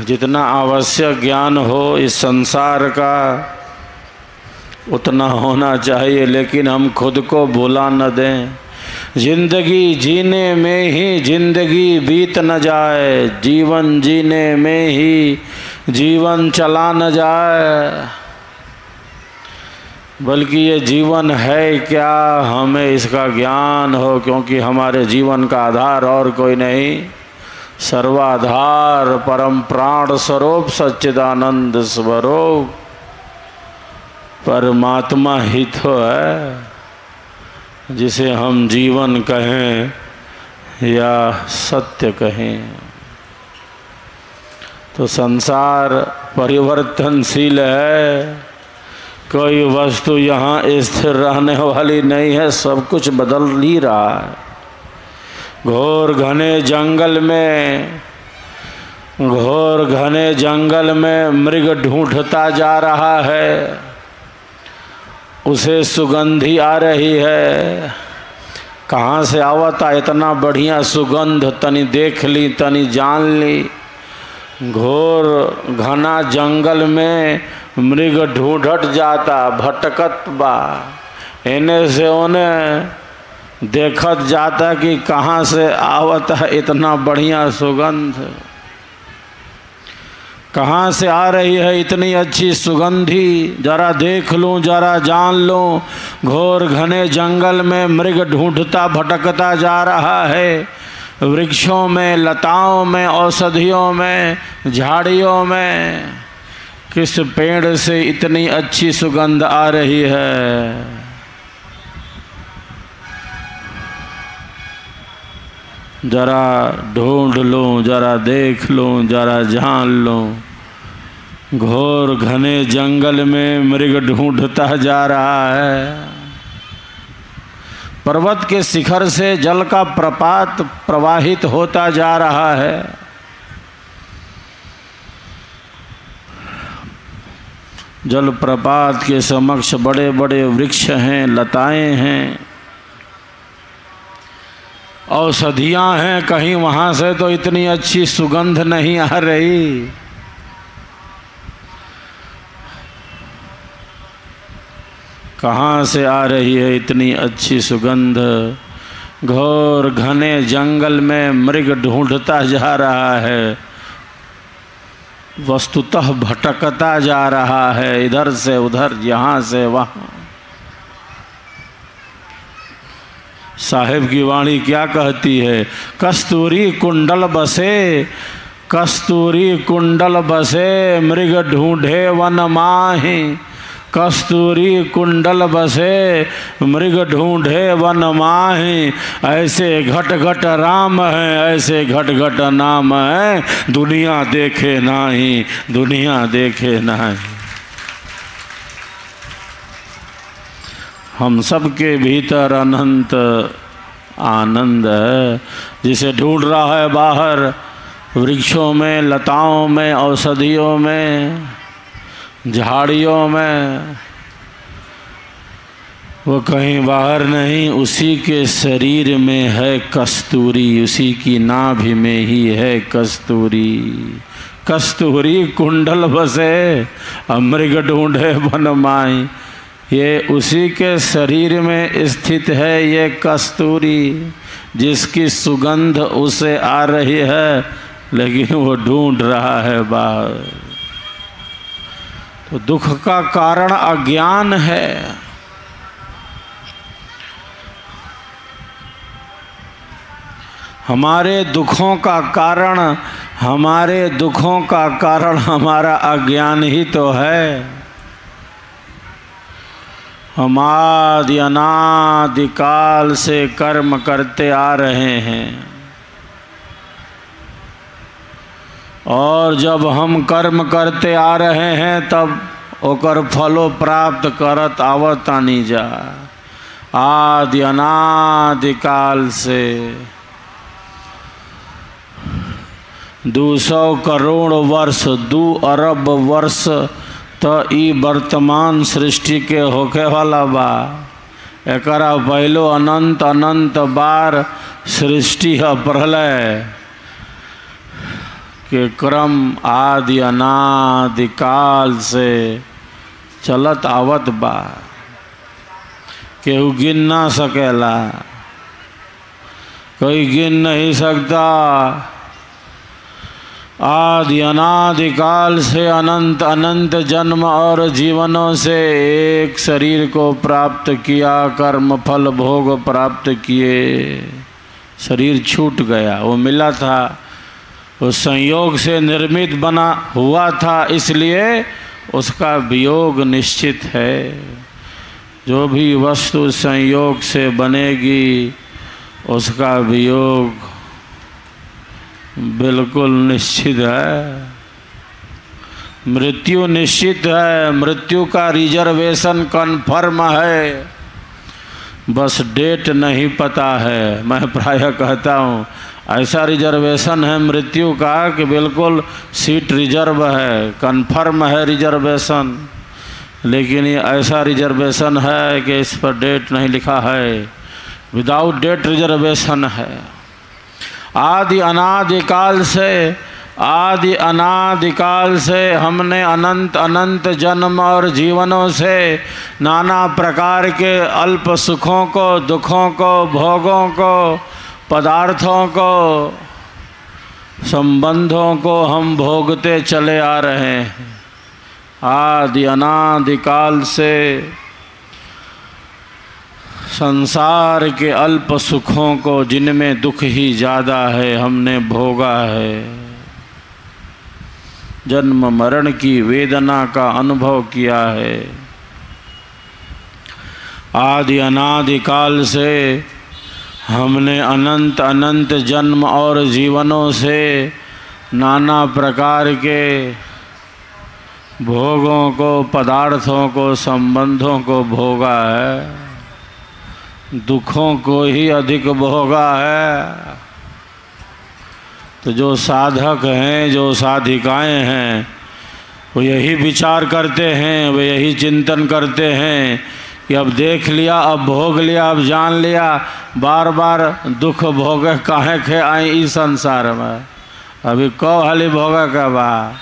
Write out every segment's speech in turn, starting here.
जितना आवश्यक ज्ञान हो इस संसार का उतना होना चाहिए, लेकिन हम खुद को भुला न दें। जिंदगी जीने में ही जिंदगी बीत न जाए, जीवन जीने में ही जीवन चला न जाए, बल्कि ये जीवन है क्या हमें इसका ज्ञान हो, क्योंकि हमारे जीवन का आधार और कोई नहीं, सर्वाधार परम प्राण स्वरूप सच्चिदानंद स्वरूप परमात्मा ही तो है, जिसे हम जीवन कहें या सत्य कहें। तो संसार परिवर्तनशील है, कोई वस्तु यहाँ स्थिर रहने वाली नहीं है, सब कुछ बदल ही रहा है। घोर घने जंगल में मृग ढूंढता जा रहा है, उसे सुगंधी आ रही है। कहाँ से आवता इतना बढ़िया सुगंध, तनी देख ली तनी जान ली। घोर घना जंगल में मृग ढूंढट जाता, भटकत बा, इन्हें से उन्हें देखत जाता कि कहाँ से आवत है इतना बढ़िया सुगंध, कहाँ से आ रही है इतनी अच्छी सुगंधी, जरा देख लूँ जरा जान लूँ। घोर घने जंगल में मृग ढूंढता भटकता जा रहा है, वृक्षों में, लताओं में, औषधियों में, झाड़ियों में, किस पेड़ से इतनी अच्छी सुगंध आ रही है। जरा ढूंढ लूँ, जरा देख लूँ, जरा जान लूँ। घोर घने जंगल में मृग ढूंढता जा रहा है। पर्वत के शिखर से जल का प्रपात प्रवाहित होता जा रहा है। जल प्रपात के समक्ष बड़े बड़े वृक्ष हैं, लताएं हैं, औषधियाँ हैं। कहीं वहाँ से तो इतनी अच्छी सुगंध नहीं आ रही। कहाँ से आ रही है इतनी अच्छी सुगंध? घोर घने जंगल में मृग ढूंढता जा रहा है, वस्तुतः भटकता जा रहा है, इधर से उधर, यहाँ से वहाँ। साहिब की वाणी क्या कहती है? कस्तूरी कुंडल बसे, कस्तूरी कुंडल बसे, मृग ढूंढे वन माही। कस्तूरी कुंडल बसे, मृग ढूंढे वन माही। ऐसे घट घट राम है, ऐसे घट घट नाम है, दुनिया देखे नाही, दुनिया देखे नाही। हम सबके भीतर अनंत आनंद है, जिसे ढूंढ रहा है बाहर वृक्षों में, लताओं में, औषधियों में, झाड़ियों में, वो कहीं बाहर नहीं, उसी के शरीर में है कस्तूरी, उसी की नाभि में ही है कस्तूरी। कस्तूरी कुंडल बसे, मृग ढूंढे वन माई। ये उसी के शरीर में स्थित है ये कस्तूरी, जिसकी सुगंध उसे आ रही है, लेकिन वो ढूंढ रहा है बाहर। तो दुख का कारण अज्ञान है। हमारे दुखों का कारण, हमारे दुखों का कारण हमारा अज्ञान ही तो है। हम आदि अनादि काल से कर्म करते आ रहे हैं, और जब हम कर्म करते आ रहे हैं तब ओकर फलो प्राप्त करत आवत आनी जा। आदि अनादि काल से 200 करोड़ वर्ष, 2 अरब वर्ष तो ई वर्तमान सृष्टि के होके वाला बा। एकरा पहलो अनंत अनंत बार सृष्टि है, प्रलय। के क्रम आदि अनादि काल से चलत आवत बा, केहू गिन ना सकेला, कोई गिन नहीं सकता। आदि अनादि काल से अनंत अनंत जन्म और जीवनों से एक शरीर को प्राप्त किया, कर्म फल भोग प्राप्त किए, शरीर छूट गया। वो मिला था, वो संयोग से निर्मित बना हुआ था, इसलिए उसका वियोग निश्चित है। जो भी वस्तु संयोग से बनेगी उसका वियोग बिल्कुल निश्चित है। मृत्यु निश्चित है, मृत्यु का रिजर्वेशन कन्फर्म है, बस डेट नहीं पता है। मैं प्रायः कहता हूँ ऐसा रिजर्वेशन है मृत्यु का कि बिल्कुल सीट रिजर्व है, कन्फर्म है रिजर्वेशन, लेकिन ये ऐसा रिजर्वेशन है कि इस पर डेट नहीं लिखा है, विदाउट डेट रिजर्वेशन है। आदि अनादिकाल से, आदि अनादिकाल से हमने अनंत अनंत जन्म और जीवनों से नाना प्रकार के अल्प सुखों को, दुखों को, भोगों को, पदार्थों को, संबंधों को हम भोगते चले आ रहे हैं। आदि अनादिकाल से संसार के अल्प सुखों को, जिनमें दुख ही ज़्यादा है, हमने भोगा है। जन्म मरण की वेदना का अनुभव किया है। आदि अनादिकाल से हमने अनंत अनंत जन्म और जीवनों से नाना प्रकार के भोगों को, पदार्थों को, संबंधों को भोगा है, दुखों को ही अधिक भोगा है। तो जो साधक हैं, जो साधिकाएं हैं, वो यही विचार करते हैं, वो यही चिंतन करते हैं कि अब देख लिया, अब भोग लिया, अब जान लिया, बार बार दुख भोगे काहे के आए इस संसार में, अभी कौ हाली भोगा का बा,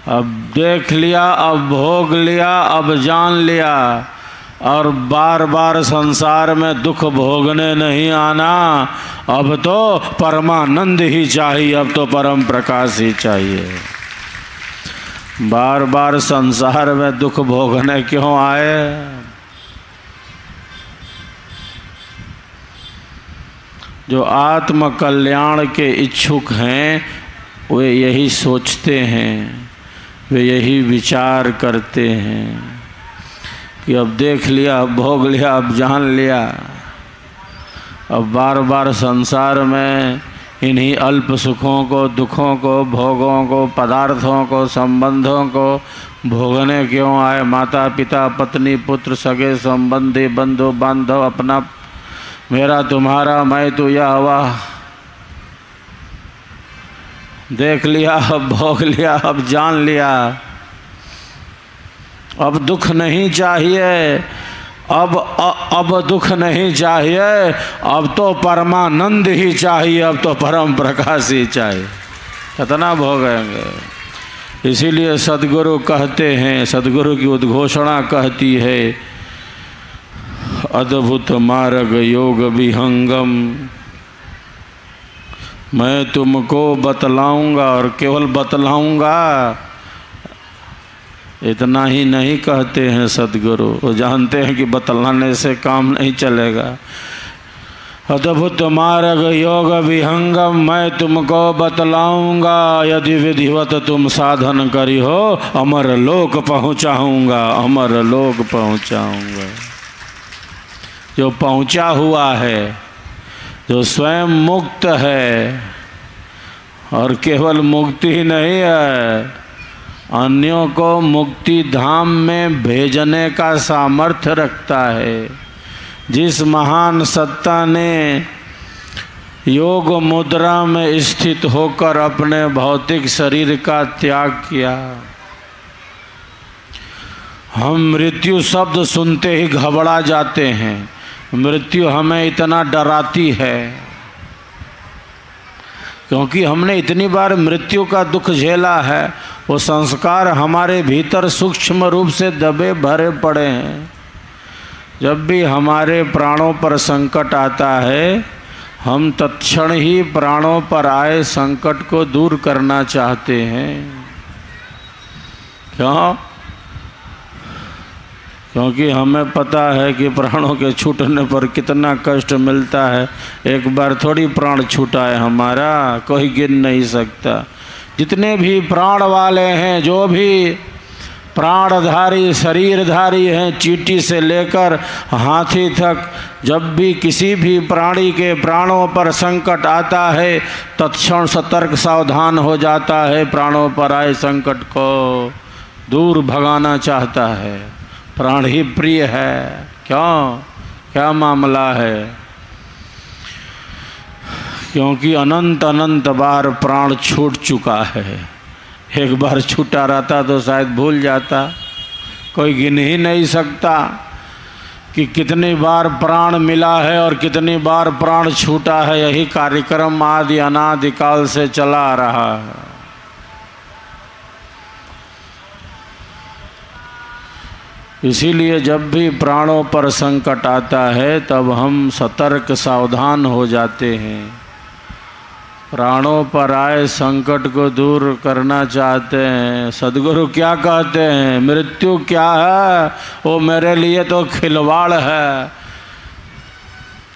अब देख लिया, अब भोग लिया, अब जान लिया, और बार बार संसार में दुख भोगने नहीं आना। अब तो परमानंद ही चाहिए, अब तो परम प्रकाश ही चाहिए। बार बार संसार में दुख भोगने क्यों आए? जो आत्म कल्याण के इच्छुक हैं वे यही सोचते हैं, वे यही विचार करते हैं कि अब देख लिया, अब भोग लिया, अब जान लिया, अब बार बार संसार में इन्हीं अल्प सुखों को, दुखों को, भोगों को, पदार्थों को, संबंधों को भोगने क्यों आए? माता पिता, पत्नी, पुत्र, सगे संबंधी, बंधु बांधव, अपना, मेरा तुम्हारा, मैं तू, यह हवा, देख लिया, अब भोग लिया, अब जान लिया, अब दुख नहीं चाहिए, अब दुख नहीं चाहिए, अब तो परमानंद ही चाहिए, अब तो परम प्रकाश ही चाहिए। कितना भोगेंगे? इसीलिए सद्गुरु कहते हैं, सद्गुरु की उद्घोषणा कहती है, अद्भुत मार्ग योग विहंगम, मैं तुमको बतलाऊंगा, और केवल बतलाऊंगा इतना ही नहीं कहते हैं सद्गुरु, वो जानते हैं कि बतलाने से काम नहीं चलेगा। अद्भुत मार्ग योग विहंगम, मैं तुमको बतलाऊंगा, यदि विधिवत तुम साधन करी हो, अमर लोक पहुँचाऊँगा, अमर लोक पहुँचाऊँगा। जो पहुँचा हुआ है, जो स्वयं मुक्त है, और केवल मुक्ति ही नहीं है, अन्यों को मुक्ति धाम में भेजने का सामर्थ्य रखता है। जिस महान सत्ता ने योग मुद्रा में स्थित होकर अपने भौतिक शरीर का त्याग किया, हम मृत्यु शब्द सुनते ही घबरा जाते हैं। मृत्यु हमें इतना डराती है, क्योंकि हमने इतनी बार मृत्यु का दुख झेला है, वो संस्कार हमारे भीतर सूक्ष्म रूप से दबे भरे पड़े हैं। जब भी हमारे प्राणों पर संकट आता है, हम तत्क्षण ही प्राणों पर आए संकट को दूर करना चाहते हैं। क्यों? क्योंकि हमें पता है कि प्राणों के छूटने पर कितना कष्ट मिलता है। एक बार थोड़ी प्राण छूटा है हमारा, कोई गिन नहीं सकता। जितने भी प्राण वाले हैं, जो भी प्राणधारी शरीरधारी हैं, चींटी से लेकर हाथी तक, जब भी किसी भी प्राणी के प्राणों पर संकट आता है, तत्क्षण सतर्क सावधान हो जाता है, प्राणों पर आए संकट को दूर भगाना चाहता है। प्राण ही प्रिय है। क्यों? क्या मामला है? क्योंकि अनंत अनंत बार प्राण छूट चुका है। एक बार छूटा रहता तो शायद भूल जाता। कोई गिन ही नहीं सकता कि कितनी बार प्राण मिला है और कितनी बार प्राण छूटा है। यही कार्यक्रम आदि अनादि काल से चला आ रहा है। इसीलिए जब भी प्राणों पर संकट आता है, तब हम सतर्क सावधान हो जाते हैं। प्राणों पर आए संकट को दूर करना चाहते हैं। सद्गुरु क्या कहते हैं? मृत्यु क्या है? वो मेरे लिए तो खिलवाड़ है।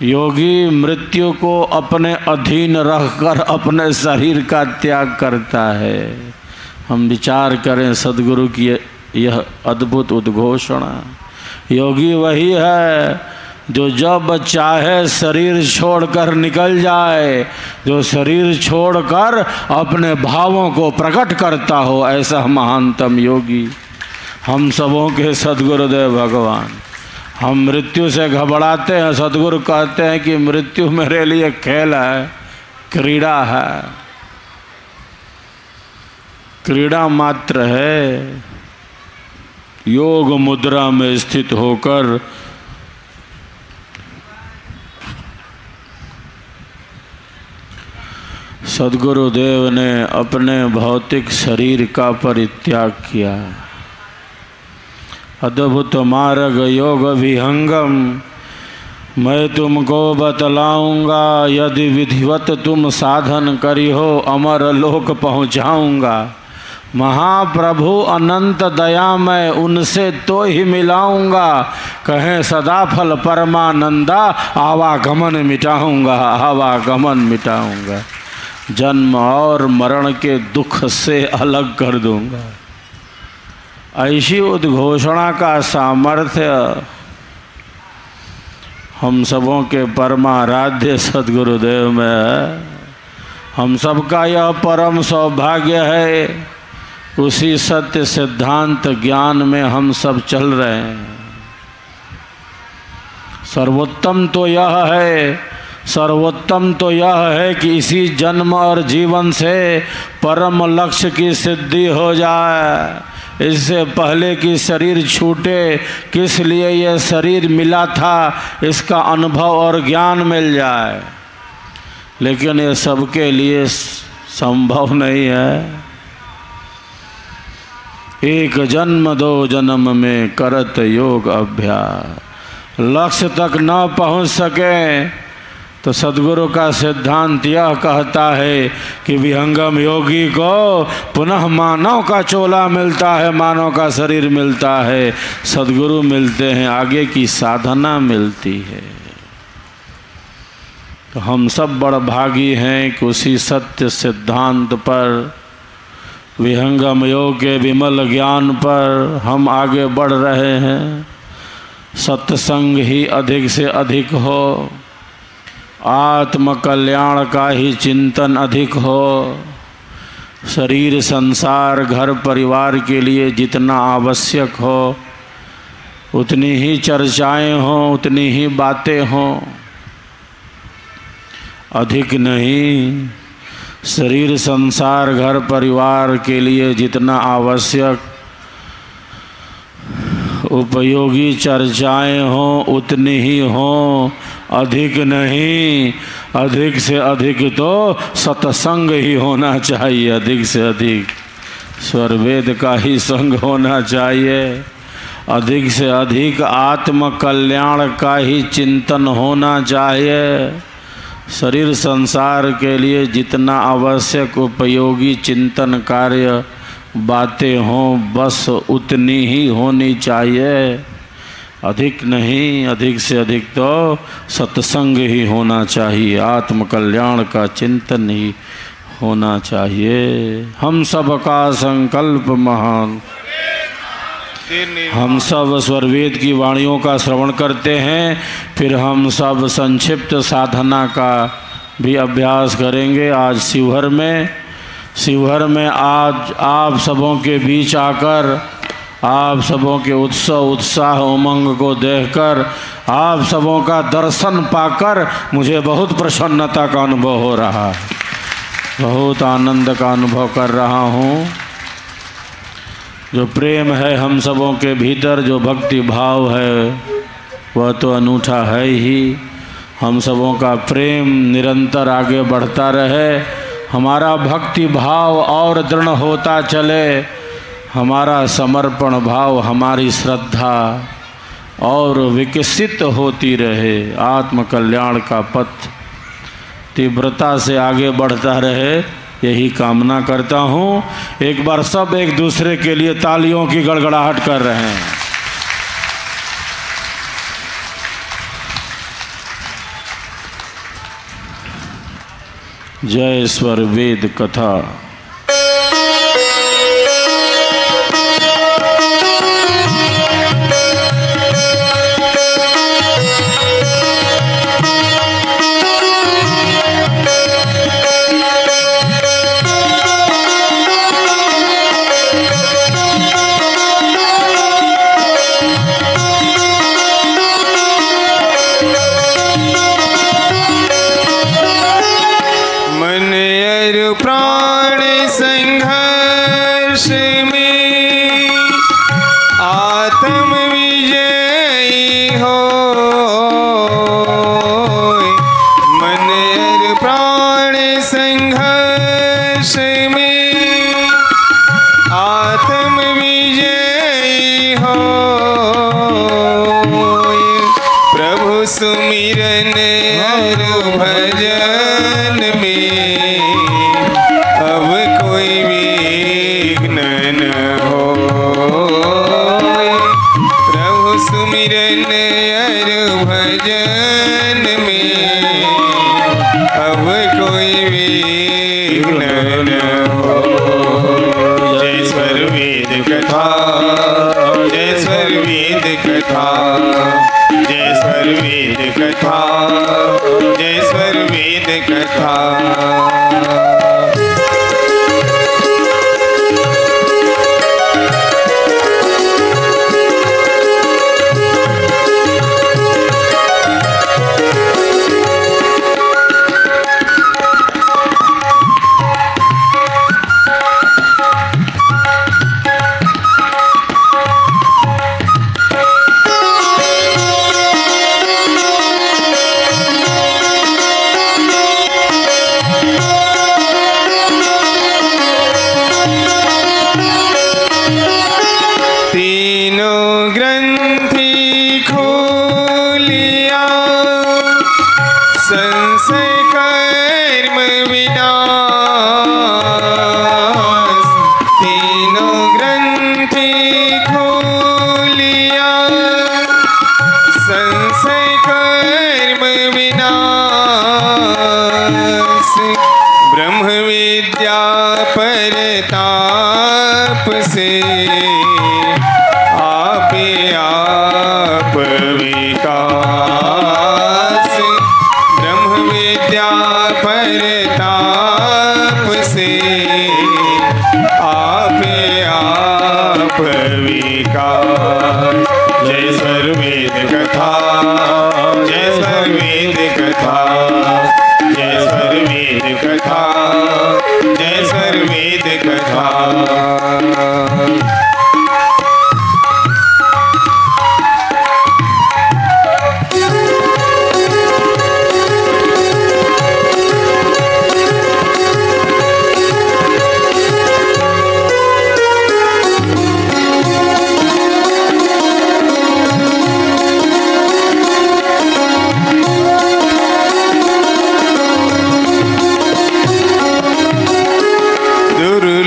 योगी मृत्यु को अपने अधीन रखकर अपने शरीर का त्याग करता है। हम विचार करें सद्गुरु की यह अद्भुत उद्घोषणा। योगी वही है जो जब चाहे शरीर छोड़कर निकल जाए, जो शरीर छोड़कर अपने भावों को प्रकट करता हो, ऐसा महानतम योगी हम सबों के सद्गुरुदेव भगवान। हम मृत्यु से घबराते हैं, सद्गुरु कहते हैं कि मृत्यु मेरे लिए खेल है, क्रीड़ा है, क्रीड़ा मात्र है। योग मुद्रा में स्थित होकर सद्गुरुदेव ने अपने भौतिक शरीर का परित्याग किया। अद्भुत मार्ग योग विहंगम मैं तुमको बतलाऊंगा, यदि विधिवत तुम साधन करी हो अमर लोक पहुँचाऊँगा। महाप्रभु अनंत दया मैं उनसे तो ही मिलाऊंगा, कहें सदा फल परमानंदा आवागमन मिटाऊंगा, आवागमन मिटाऊंगा। जन्म और मरण के दुख से अलग कर दूंगा। ऐसी उद्घोषणा का सामर्थ्य हम सबों के परमाराध्य सद्गुरुदेव में है। हम सबका यह परम सौभाग्य है, उसी सत्य सिद्धांत ज्ञान में हम सब चल रहे हैं। सर्वोत्तम तो यह है, सर्वोत्तम तो यह है कि इसी जन्म और जीवन से परम लक्ष्य की सिद्धि हो जाए। इससे पहले कि शरीर छूटे, किस लिए यह शरीर मिला था, इसका अनुभव और ज्ञान मिल जाए। लेकिन ये सबके लिए संभव नहीं है। एक जन्म दो जन्म में करत योग अभ्यास। लक्ष्य तक न पहुँच सके तो सद्गुरु का सिद्धांत यह कहता है कि विहंगम योगी को पुनः मानव का चोला मिलता है, मानव का शरीर मिलता है, सद्गुरु मिलते हैं, आगे की साधना मिलती है। तो हम सब बड़ भागी हैं कि उसी सत्य सिद्धांत पर, विहंगम योग के विमल ज्ञान पर हम आगे बढ़ रहे हैं। सत्संग ही अधिक से अधिक हो, आत्म कल्याण का ही चिंतन अधिक हो। शरीर संसार घर परिवार के लिए जितना आवश्यक हो उतनी ही चर्चाएं हों, उतनी ही बातें हों, अधिक नहीं। शरीर संसार घर परिवार के लिए जितना आवश्यक उपयोगी चर्चाएं हों उतनी ही हों, अधिक नहीं। अधिक से अधिक तो सत्संग ही होना चाहिए, अधिक से अधिक स्वर वेद का ही संग होना चाहिए, अधिक से अधिक आत्म कल्याण का ही चिंतन होना चाहिए। शरीर संसार के लिए जितना आवश्यक उपयोगी चिंतन कार्य बातें हों बस उतनी ही होनी चाहिए, अधिक नहीं। अधिक से अधिक तो सत्संग ही होना चाहिए, आत्म कल्याण का चिंतन ही होना चाहिए। हम सब का संकल्प महान, हम सब स्वरवेद की वाणियों का श्रवण करते हैं, फिर हम सब संक्षिप्त साधना का भी अभ्यास करेंगे। आज शिवहर में आज आप सबों के बीच आकर, आप सबों के उत्साह उमंग को देखकर, आप सबों का दर्शन पाकर मुझे बहुत प्रसन्नता का अनुभव हो रहा है, बहुत आनंद का अनुभव कर रहा हूँ। जो प्रेम है हम सबों के भीतर, जो भक्ति भाव है वह तो अनूठा है ही। हम सबों का प्रेम निरंतर आगे बढ़ता रहे, हमारा भक्ति भाव और दृढ़ होता चले, हमारा समर्पण भाव, हमारी श्रद्धा और विकसित होती रहे, आत्म कल्याण का पथ तीव्रता से आगे बढ़ता रहे, यही कामना करता हूँ। एक बार सब एक दूसरे के लिए तालियों की गड़गड़ाहट कर रहे हैं। जय स्वर वेद कथा। सुमिरन हर भजन में अब कोई विघ्न न हो। प्रभु सुमिरन हर भजन में अब कोई विघ्न न हो। जय स्वर वेद कथा, जय स्वर वेद कथा, जय स्वर वेद कथा, जय स्वर वेद कथा।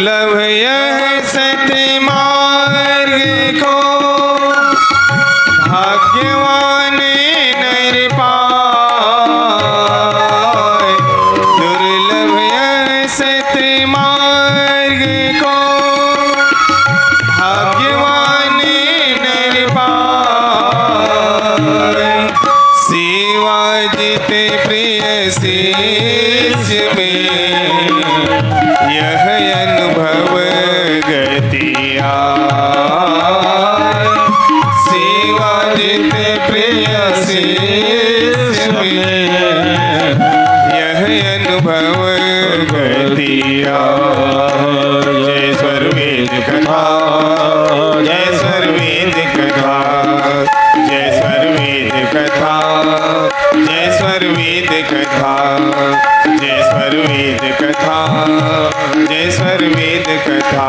दुर्लभ यह सतमार्ग को भाग्यवान नर पाए। दुर्लभ यह सतमार्ग को भाग्यवान नर पाए। सेवा जिते प्रिय शिष्य में यह अनुभव गति आए। सेवा जिते प्रिय शिष्य में यह अनुभव गति आए। जय सर्वेद कथा, जय सर्वेद कथा, जय सर्वेद कथा, जय सर्वेद कथा, जय सर्वेद कथा, जय सर्वेद कथा।